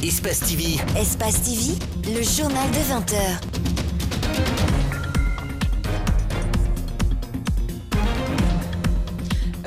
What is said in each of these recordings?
Espace TV. Espace TV, le journal de 20h.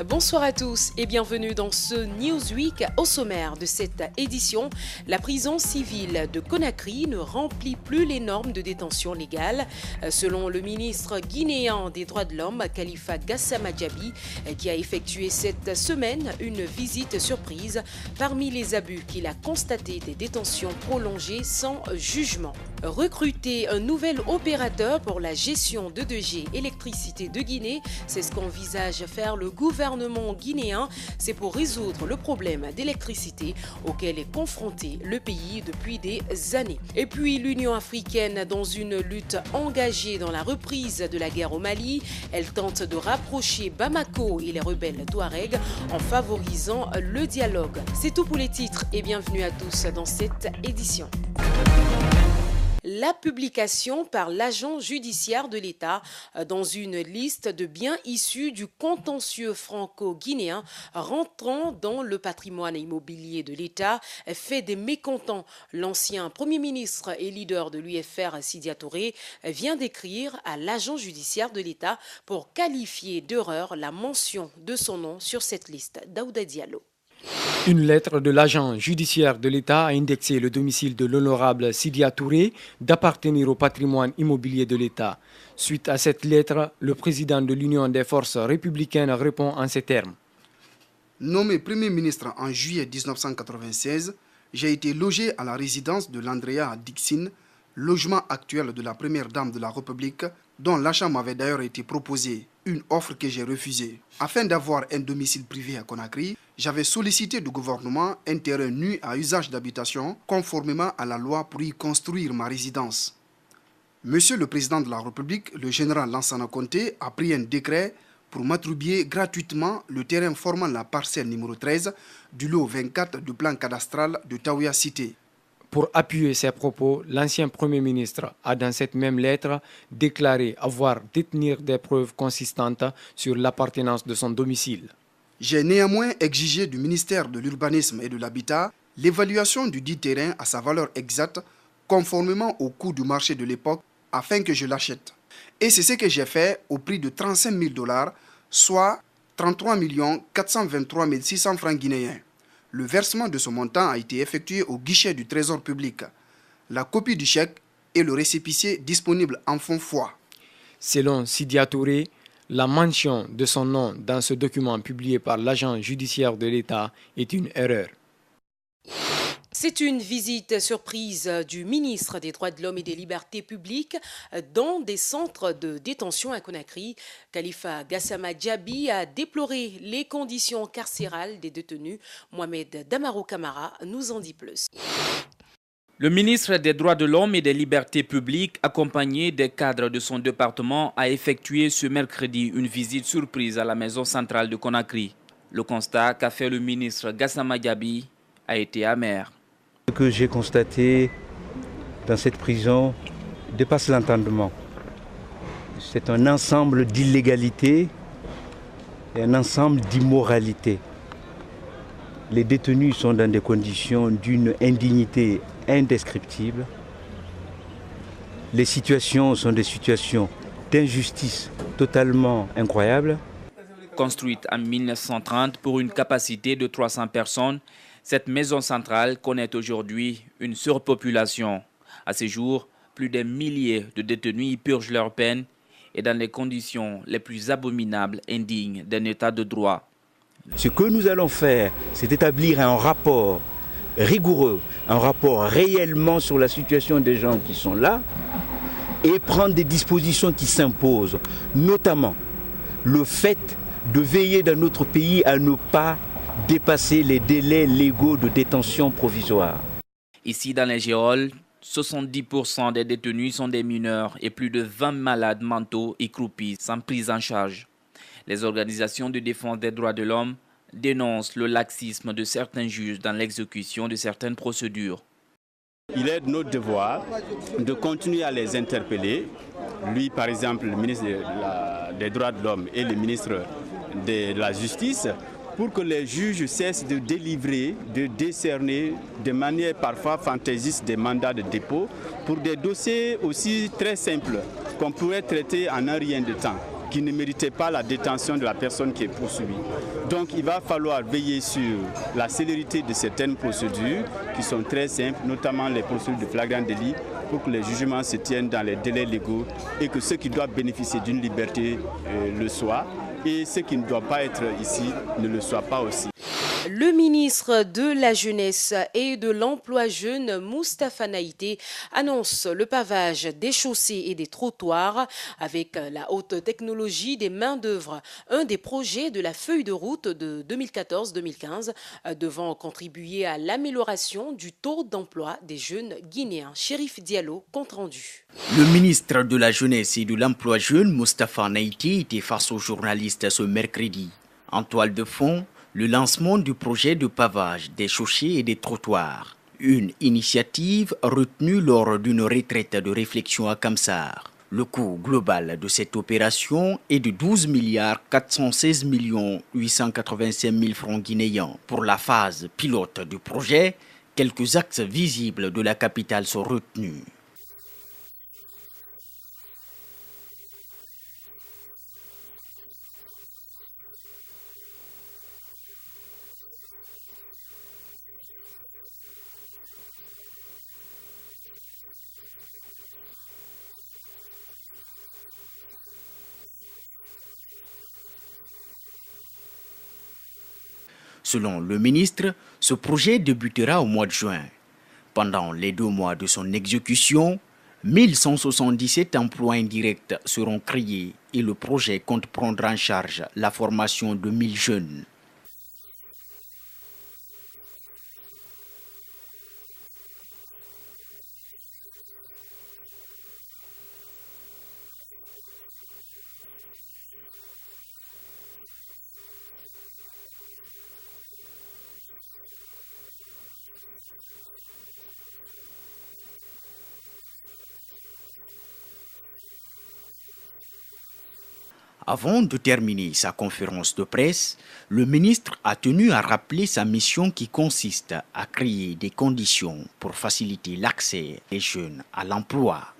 Bonsoir à tous et bienvenue dans ce Newsweek. Au sommaire de cette édition, la prison civile de Conakry ne remplit plus les normes de détention légale. Selon le ministre guinéen des droits de l'homme, Khalifa Gassama Diaby, qui a effectué cette semaine une visite surprise. Parmi les abus qu'il a constaté, des détentions prolongées sans jugement. Recruter un nouvel opérateur pour la gestion de 2G électricité de Guinée, c'est ce qu'envisage faire le gouvernement guinéen. C'est pour résoudre le problème d'électricité auquel est confronté le pays depuis des années. Et puis l'Union africaine, dans une lutte engagée dans la reprise de la guerre au Mali, elle tente de rapprocher Bamako et les rebelles Touaregs en favorisant le dialogue. C'est tout pour les titres et bienvenue à tous dans cette édition. La publication par l'agent judiciaire de l'État dans une liste de biens issus du contentieux franco-guinéen rentrant dans le patrimoine immobilier de l'État fait des mécontents. L'ancien Premier ministre et leader de l'UFR, Sidya Touré, vient d'écrire à l'agent judiciaire de l'État pour qualifier d'erreur la mention de son nom sur cette liste. Daouda Diallo. Une lettre de l'agent judiciaire de l'État a indexé le domicile de l'honorable Sidya Touré d'appartenir au patrimoine immobilier de l'État. Suite à cette lettre, le président de l'Union des forces républicaines répond en ces termes. Nommé Premier ministre en juillet 1996, j'ai été logé à la résidence de l'Andrea Dixine, logement actuel de la première dame de la République, dont l'achat m'avait d'ailleurs été proposé, une offre que j'ai refusée. Afin d'avoir un domicile privé à Conakry, j'avais sollicité du gouvernement un terrain nu à usage d'habitation conformément à la loi pour y construire ma résidence. Monsieur le Président de la République, le général Lansana Conté, a pris un décret pour m'attribuer gratuitement le terrain formant la parcelle numéro 13 du lot 24 du plan cadastral de Taouya Cité. Pour appuyer ses propos, l'ancien Premier ministre a dans cette même lettre déclaré avoir détenir des preuves consistantes sur l'appartenance de son domicile. J'ai néanmoins exigé du ministère de l'Urbanisme et de l'Habitat l'évaluation du dit terrain à sa valeur exacte conformément au coût du marché de l'époque afin que je l'achète. Et c'est ce que j'ai fait au prix de 35 000 $, soit 33 423 600 francs guinéens. Le versement de ce montant a été effectué au guichet du Trésor public. La copie du chèque et le récépissé disponibles en font foi. Selon Sidya Touré, la mention de son nom dans ce document publié par l'agent judiciaire de l'État est une erreur. C'est une visite surprise du ministre des Droits de l'Homme et des Libertés publiques dans des centres de détention à Conakry. Khalifa Gassama Diaby a déploré les conditions carcérales des détenus. Mohamed Damaro Camara nous en dit plus. Le ministre des Droits de l'Homme et des Libertés publiques, accompagné des cadres de son département, a effectué ce mercredi une visite surprise à la maison centrale de Conakry. Le constat qu'a fait le ministre Gassama Diaby a été amer. Ce que j'ai constaté dans cette prison dépasse l'entendement. C'est un ensemble d'illégalités et un ensemble d'immoralité. Les détenus sont dans des conditions d'une indignité indescriptible. Les situations sont des situations d'injustice totalement incroyables. Construite en 1930 pour une capacité de 300 personnes, cette maison centrale connaît aujourd'hui une surpopulation. À ce jour, plus d'un millier de détenus y purgent leur peine et dans les conditions les plus abominables, indignes d'un état de droit. Ce que nous allons faire, c'est établir un rapport rigoureux, un rapport réellement sur la situation des gens qui sont là et prendre des dispositions qui s'imposent, notamment le fait de veiller dans notre pays à ne pas dépasser les délais légaux de détention provisoire. Ici, dans les geôles, 70% des détenus sont des mineurs et plus de 20 malades mentaux y croupissent sans prise en charge. Les organisations de défense des droits de l'homme dénoncent le laxisme de certains juges dans l'exécution de certaines procédures. Il est de notre devoir de continuer à les interpeller. Lui, par exemple, le ministre des droits de l'homme et le ministre de la Justice, pour que les juges cessent de délivrer, de décerner de manière parfois fantaisiste des mandats de dépôt pour des dossiers aussi très simples qu'on pourrait traiter en un rien de temps, qui ne méritaient pas la détention de la personne qui est poursuivie. Donc il va falloir veiller sur la célérité de certaines procédures qui sont très simples, notamment les procédures de flagrant délit, pour que les jugements se tiennent dans les délais légaux et que ceux qui doivent bénéficier d'une liberté le soient et ceux qui ne doivent pas être ici ne le soient pas aussi. Le ministre de la Jeunesse et de l'Emploi jeune, Moustapha Naïté, annonce le pavage des chaussées et des trottoirs avec la haute technologie des main-d'œuvre, un des projets de la feuille de route de 2014-2015 devant contribuer à l'amélioration du taux d'emploi des jeunes guinéens. Chérif Diallo, compte rendu. Le ministre de la Jeunesse et de l'Emploi jeune, Moustapha Naïté, était face aux journalistes ce mercredi. En toile de fond, le lancement du projet de pavage des chaussées et des trottoirs. Une initiative retenue lors d'une retraite de réflexion à Kamsar. Le coût global de cette opération est de 12 416 885 000 francs guinéens. Pour la phase pilote du projet, quelques axes visibles de la capitale sont retenus. Selon le ministre, ce projet débutera au mois de juin. Pendant les 2 mois de son exécution, 1177 emplois indirects seront créés et le projet compte prendre en charge la formation de 1000 jeunes. Avant de terminer sa conférence de presse, le ministre a tenu à rappeler sa mission qui consiste à créer des conditions pour faciliter l'accès des jeunes à l'emploi.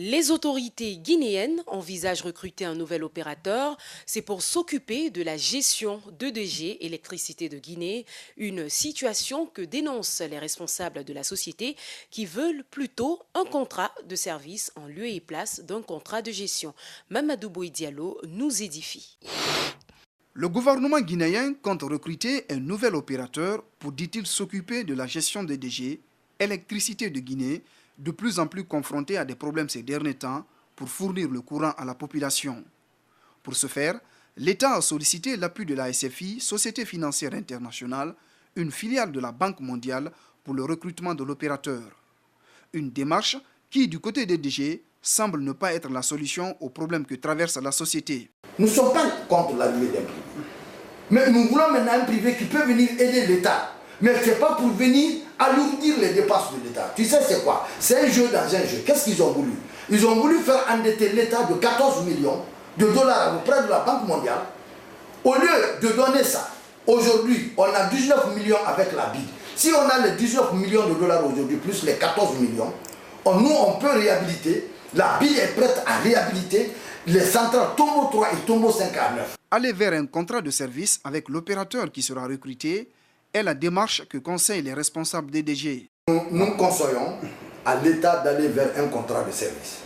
Les autorités guinéennes envisagent recruter un nouvel opérateur. C'est pour s'occuper de la gestion d'EDG Électricité de Guinée, une situation que dénoncent les responsables de la société qui veulent plutôt un contrat de service en lieu et place d'un contrat de gestion. Mamadou Boy Diallo nous édifie. Le gouvernement guinéen compte recruter un nouvel opérateur pour, dit-il, s'occuper de la gestion des DG, Électricité de Guinée, de plus en plus confronté à des problèmes ces derniers temps pour fournir le courant à la population. Pour ce faire, l'État a sollicité l'appui de la SFI, Société financière internationale, une filiale de la Banque mondiale, pour le recrutement de l'opérateur. Une démarche qui, du côté des DG, semble ne pas être la solution aux problèmes que traverse la société. Nous ne sommes pas contre l'arrivée d'un privé. Mais nous voulons maintenant un privé qui peut venir aider l'État. Mais ce n'est pas pour venir alourdir les dépenses de l'État. Tu sais c'est quoi? C'est un jeu dans un jeu. Qu'est-ce qu'ils ont voulu? Ils ont voulu faire endetter l'État de 14 millions de dollars auprès de la Banque mondiale. Au lieu de donner ça, aujourd'hui, on a 19 millions avec la BID. Si on a les 19 millions de dollars aujourd'hui, plus les 14 millions, nous, on peut réhabiliter. La BID est prête à réhabiliter les centrales Tombo 3 et Tombo 5 à 9. Aller vers un contrat de service avec l'opérateur qui sera recruté est la démarche que conseillent les responsables des DG. Nous conseillons à l'État d'aller vers un contrat de service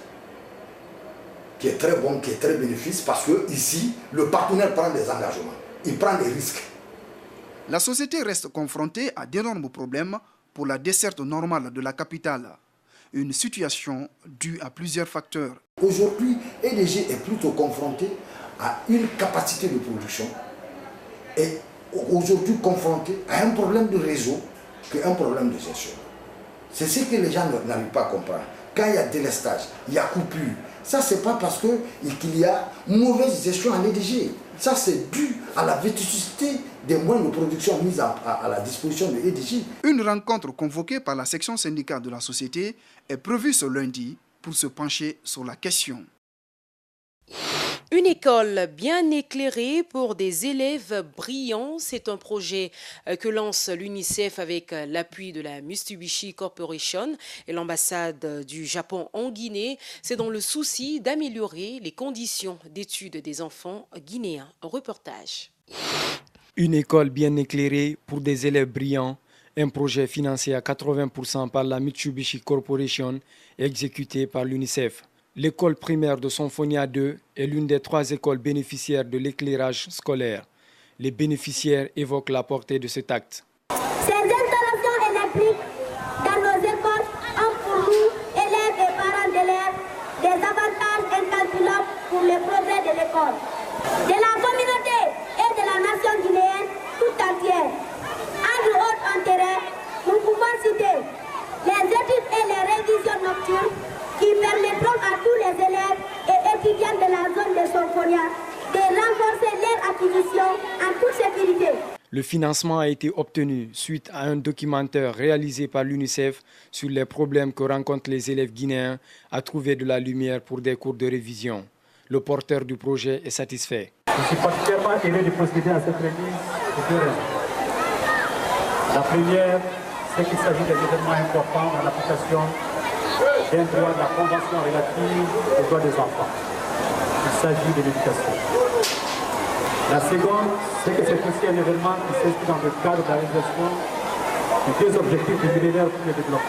qui est très bon, qui est très bénéfique parce que ici, le partenaire prend des engagements, il prend des risques. La société reste confrontée à d'énormes problèmes pour la desserte normale de la capitale. Une situation due à plusieurs facteurs. Aujourd'hui, EDG est plutôt confronté à une capacité de production et aujourd'hui confronté à un problème de réseau qu'un problème de gestion. C'est ce que les gens n'arrivent pas à comprendre. Quand il y a délestage, il y a coupure. Ça, ce n'est pas parce qu'il y a mauvaise gestion à l'EDG. Ça, c'est dû à la vétusté des moyens de production mis à la disposition de l'EDG. Une rencontre convoquée par la section syndicale de la société est prévue ce lundi pour se pencher sur la question. Une école bien éclairée pour des élèves brillants, c'est un projet que lance l'UNICEF avec l'appui de la Mitsubishi Corporation et l'ambassade du Japon en Guinée. C'est dans le souci d'améliorer les conditions d'études des enfants guinéens. Reportage. Une école bien éclairée pour des élèves brillants, un projet financé à 80% par la Mitsubishi Corporation et exécuté par l'UNICEF. L'école primaire de Symphonia 2 est l'une des 3 écoles bénéficiaires de l'éclairage scolaire. Les bénéficiaires évoquent la portée de cet acte. Ces installations électriques dans nos écoles ont pour nous, élèves et parents d'élèves, des avantages incalculables pour le progrès de l'école, de la communauté et de la nation guinéenne tout entière. Entre autres intérêts, nous pouvons citer les études et les révisions nocturnes qui permettront à tous les élèves et étudiants de la zone de Symphonia de renforcer leur acquisition en toute sécurité. Le financement a été obtenu suite à un documentaire réalisé par l'UNICEF sur les problèmes que rencontrent les élèves guinéens à trouver de la lumière pour des cours de révision. Le porteur du projet est satisfait. Je suis particulièrement heureux de procéder à cette remise pour 2 raisons. La première, c'est qu'il s'agit d'un événement important dans l'application d'un droit de la Convention relative aux droits des enfants. Il s'agit de l'éducation. La seconde, c'est que c'est aussi un événement qui s'inscrit dans le cadre de la réalisation des 2 objectifs du millénaire pour le développement.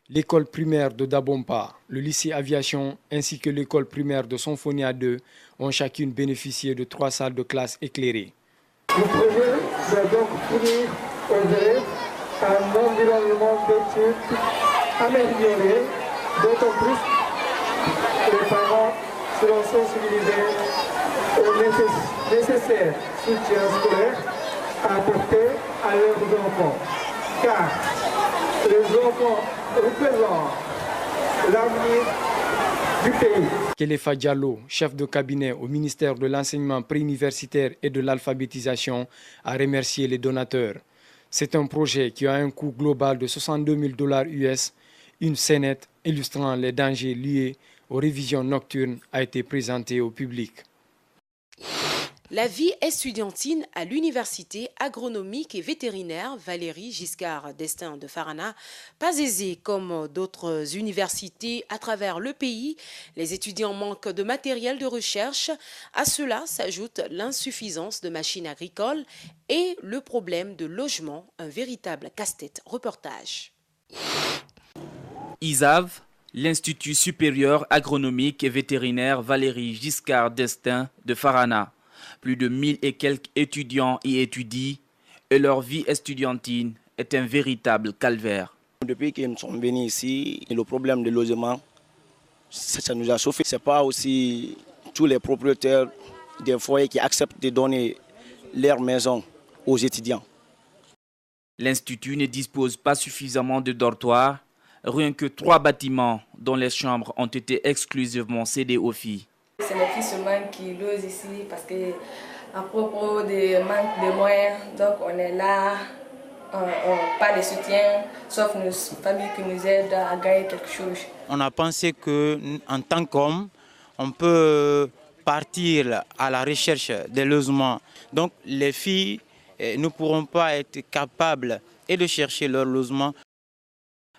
L'école primaire de Dabompa, le lycée aviation ainsi que l'école primaire de Symphonia 2 ont chacune bénéficié de 3 salles de classe éclairées. Le projet doit donc fournir aux élèves un environnement d'études amélioré, d'autant plus que les parents seront sensibilisés au nécessaire soutien scolaire à apporter à leurs enfants. Car les enfants représentent l'avenir du pays. Kéléfa Diallo, chef de cabinet au ministère de l'enseignement préuniversitaire et de l'alphabétisation, a remercié les donateurs. C'est un projet qui a un coût global de $62 000 US. Une scénette illustrant les dangers liés aux révisions nocturnes a été présentée au public. La vie estudiantine à l'université agronomique et vétérinaire Valéry Giscard d'Estaing de Farana, pas aisée comme d'autres universités à travers le pays. Les étudiants manquent de matériel de recherche. À cela s'ajoute l'insuffisance de machines agricoles et le problème de logement, un véritable casse-tête. Reportage. ISAV, l'Institut supérieur agronomique et vétérinaire Valéry Giscard d'Estaing de Farana. Plus de 1000 et quelques étudiants y étudient et leur vie estudiantine est un véritable calvaire. Depuis qu'ils sont venus ici, le problème de logement, ça nous a chauffé. Ce n'est pas aussi tous les propriétaires des foyers qui acceptent de donner leur maison aux étudiants. L'Institut ne dispose pas suffisamment de dortoirs, rien que 3 bâtiments dont les chambres ont été exclusivement cédées aux filles. C'est les filles seulement qui logent ici parce qu'à propos de manque de moyens, donc on est là, pas de soutien, sauf nos familles qui nous aident à gagner quelque chose. On a pensé qu'en tant qu'homme, on peut partir à la recherche des logements. Donc les filles ne pourront pas être capables de chercher leur logement.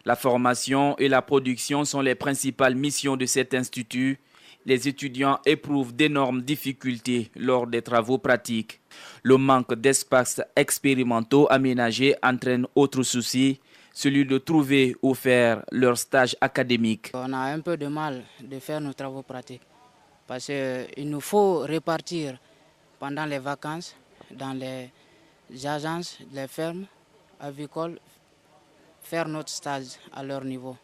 La formation et la production sont les principales missions de cet institut. Les étudiants éprouvent d'énormes difficultés lors des travaux pratiques. Le manque d'espaces expérimentaux aménagés entraîne autre souci, celui de trouver ou faire leur stage académique. On a un peu de mal de faire nos travaux pratiques parce qu'il nous faut répartir pendant les vacances dans les agences, les fermes avicoles, faire notre stage à leur niveau.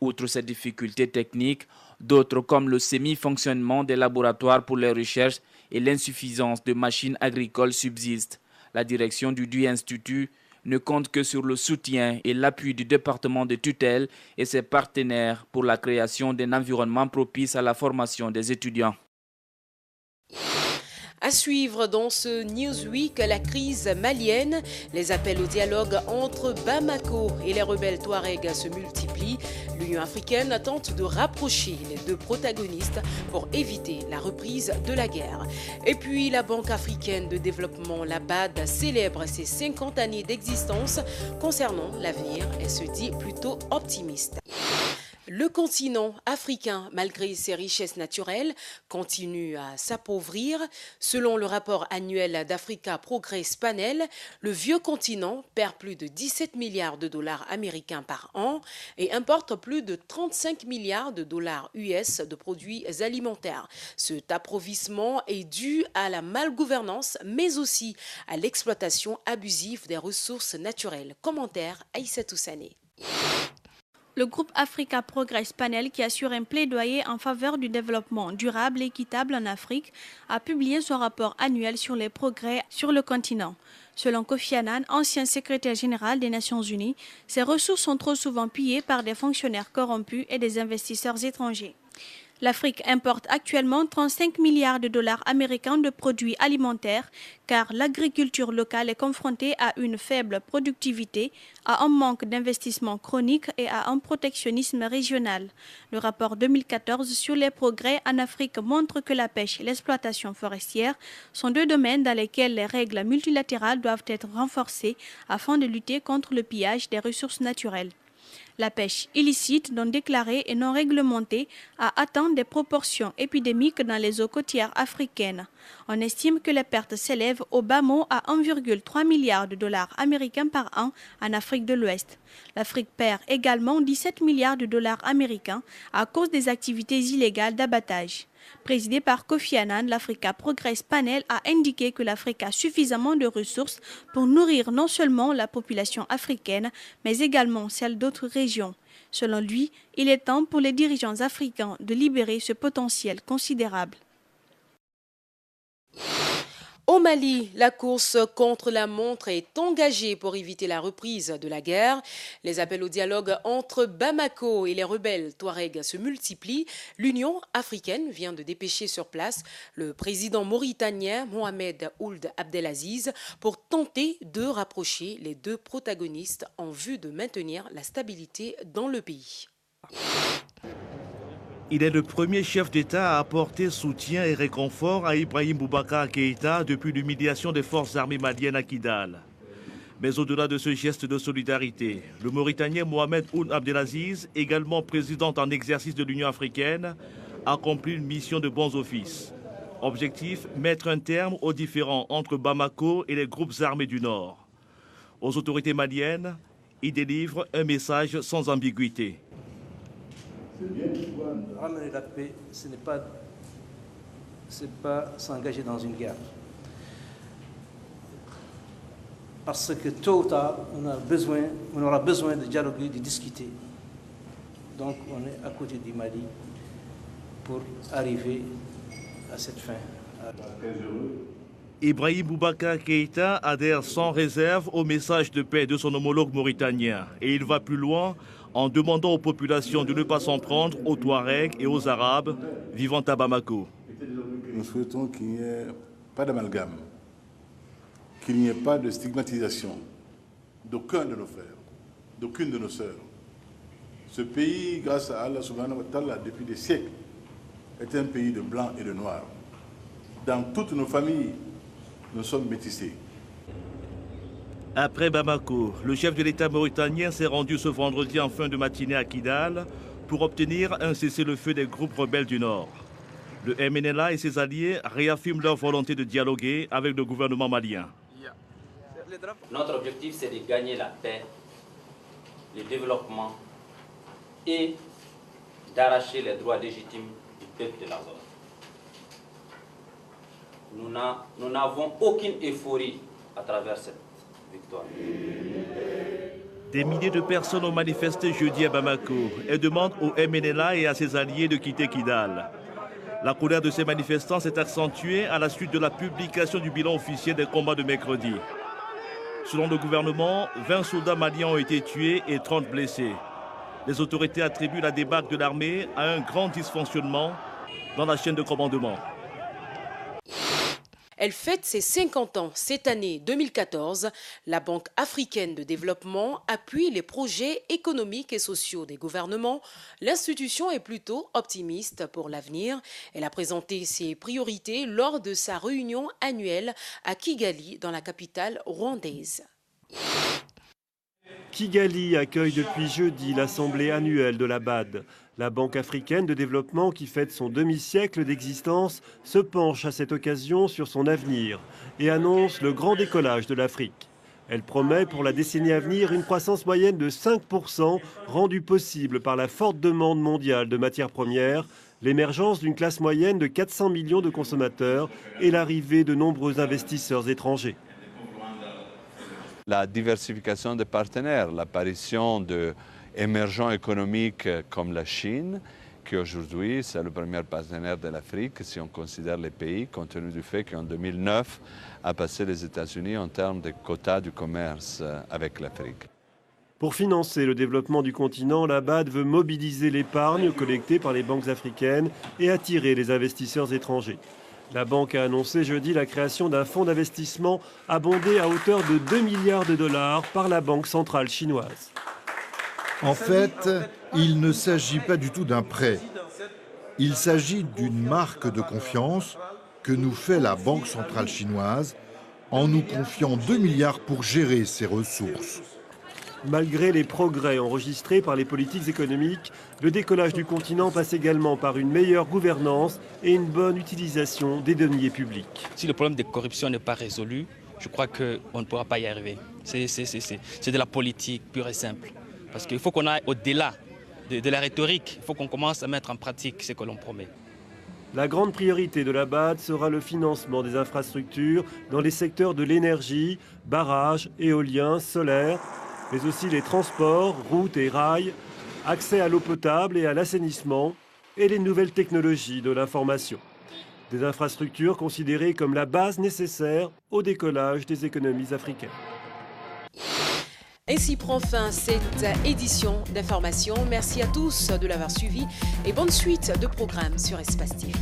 Outre ces difficultés techniques, d'autres comme le semi-fonctionnement des laboratoires pour les recherches et l'insuffisance de machines agricoles subsistent. La direction du institut ne compte que sur le soutien et l'appui du département de tutelle et ses partenaires pour la création d'un environnement propice à la formation des étudiants. À suivre dans ce Newsweek, la crise malienne, les appels au dialogue entre Bamako et les rebelles Touaregs se multiplient. L'Union africaine tente de rapprocher les deux protagonistes pour éviter la reprise de la guerre. Et puis la Banque africaine de développement, la BAD, célèbre ses 50 années d'existence. Concernant l'avenir, elle se dit plutôt optimiste. Le continent africain, malgré ses richesses naturelles, continue à s'appauvrir. Selon le rapport annuel d'Africa Progress Panel, le vieux continent perd plus de 17 milliards de dollars américains par an et importe plus de 35 milliards de dollars US de produits alimentaires. Cet appauvrissement est dû à la malgouvernance, mais aussi à l'exploitation abusive des ressources naturelles. Commentaire Aïssatou Sané. Le groupe Africa Progress Panel, qui assure un plaidoyer en faveur du développement durable et équitable en Afrique, a publié son rapport annuel sur les progrès sur le continent. Selon Kofi Annan, ancien secrétaire général des Nations Unies, ces ressources sont trop souvent pillées par des fonctionnaires corrompus et des investisseurs étrangers. L'Afrique importe actuellement 35 milliards de dollars américains de produits alimentaires car l'agriculture locale est confrontée à une faible productivité, à un manque d'investissement chronique et à un protectionnisme régional. Le rapport 2014 sur les progrès en Afrique montre que la pêche et l'exploitation forestière sont deux domaines dans lesquels les règles multilatérales doivent être renforcées afin de lutter contre le pillage des ressources naturelles. La pêche illicite, non déclarée et non réglementée, a atteint des proportions épidémiques dans les eaux côtières africaines. On estime que les pertes s'élèvent au bas mot à 1,3 milliard de dollars américains par an en Afrique de l'Ouest. L'Afrique perd également 17 milliards de dollars américains à cause des activités illégales d'abattage. Présidé par Kofi Annan, l'Africa Progress Panel a indiqué que l'Afrique a suffisamment de ressources pour nourrir non seulement la population africaine, mais également celle d'autres régions. Selon lui, il est temps pour les dirigeants africains de libérer ce potentiel considérable. Au Mali, la course contre la montre est engagée pour éviter la reprise de la guerre. Les appels au dialogue entre Bamako et les rebelles Touaregs se multiplient. L'Union africaine vient de dépêcher sur place le président mauritanien Mohamed Ould Abdelaziz pour tenter de rapprocher les deux protagonistes en vue de maintenir la stabilité dans le pays. Il est le premier chef d'État à apporter soutien et réconfort à Ibrahim Boubacar Keïta depuis l'humiliation des forces armées maliennes à Kidal. Mais au-delà de ce geste de solidarité, le Mauritanien Mohamed Ould Abdelaziz, également président en exercice de l'Union africaine, accomplit une mission de bons offices. Objectif, mettre un terme aux différends entre Bamako et les groupes armés du Nord. Aux autorités maliennes, il délivre un message sans ambiguïté. Ramener la paix, ce n'est pas s'engager dans une guerre. Parce que tôt ou tard, on aura besoin de dialoguer, de discuter. Donc on est à côté du Mali pour arriver à cette fin. Ibrahim Boubacar Keïta adhère sans réserve au message de paix de son homologue mauritanien. Et il va plus loin en demandant aux populations de ne pas s'en prendre aux Touaregs et aux Arabes vivant à Bamako. Nous souhaitons qu'il n'y ait pas d'amalgame, qu'il n'y ait pas de stigmatisation d'aucun de nos frères, d'aucune de nos sœurs. Ce pays, grâce à Allah subhanahu wa ta'ala, depuis des siècles, est un pays de blancs et de noirs. Dans toutes nos familles, nous sommes métissés. Après Bamako, le chef de l'État mauritanien s'est rendu ce vendredi en fin de matinée à Kidal pour obtenir un cessez-le-feu des groupes rebelles du Nord. Le MNLA et ses alliés réaffirment leur volonté de dialoguer avec le gouvernement malien. Notre objectif, c'est de gagner la paix, le développement et d'arracher les droits légitimes du peuple de la zone. Nous n'avons aucune euphorie à travers cette victoire. Des milliers de personnes ont manifesté jeudi à Bamako et demandent au MNLA et à ses alliés de quitter Kidal. La colère de ces manifestants s'est accentuée à la suite de la publication du bilan officiel des combats de mercredi. Selon le gouvernement, 20 soldats maliens ont été tués et 30 blessés. Les autorités attribuent la débâcle de l'armée à un grand dysfonctionnement dans la chaîne de commandement. Elle fête ses 50 ans cette année 2014. La Banque africaine de développement appuie les projets économiques et sociaux des gouvernements. L'institution est plutôt optimiste pour l'avenir. Elle a présenté ses priorités lors de sa réunion annuelle à Kigali, dans la capitale rwandaise. Kigali accueille depuis jeudi l'assemblée annuelle de la BAD. La Banque africaine de développement, qui fête son demi-siècle d'existence, se penche à cette occasion sur son avenir et annonce le grand décollage de l'Afrique. Elle promet pour la décennie à venir une croissance moyenne de 5%, rendue possible par la forte demande mondiale de matières premières, l'émergence d'une classe moyenne de 400 millions de consommateurs et l'arrivée de nombreux investisseurs étrangers. La diversification des partenaires, l'apparition d'émergents économiques comme la Chine, qui aujourd'hui c'est le premier partenaire de l'Afrique si on considère les pays, compte tenu du fait qu'en 2009 a passé les États-Unis en termes de quotas du commerce avec l'Afrique. Pour financer le développement du continent, la BAD veut mobiliser l'épargne collectée par les banques africaines et attirer les investisseurs étrangers. La banque a annoncé jeudi la création d'un fonds d'investissement abondé à hauteur de 2 milliards de dollars par la Banque centrale chinoise. En fait, il ne s'agit pas du tout d'un prêt. Il s'agit d'une marque de confiance que nous fait la Banque centrale chinoise en nous confiant 2 milliards pour gérer ses ressources. Malgré les progrès enregistrés par les politiques économiques, le décollage du continent passe également par une meilleure gouvernance et une bonne utilisation des deniers publics. Si le problème de corruption n'est pas résolu, je crois qu'on ne pourra pas y arriver. C'est de la politique pure et simple. Parce qu'il faut qu'on aille au-delà de la rhétorique, il faut qu'on commence à mettre en pratique ce que l'on promet. La grande priorité de la BAD sera le financement des infrastructures dans les secteurs de l'énergie, barrages, éoliens, solaires, mais aussi les transports, routes et rails, accès à l'eau potable et à l'assainissement et les nouvelles technologies de l'information. Des infrastructures considérées comme la base nécessaire au décollage des économies africaines. Ainsi prend fin cette édition d'information. Merci à tous de l'avoir suivi et bonne suite de programmes sur Espace TV.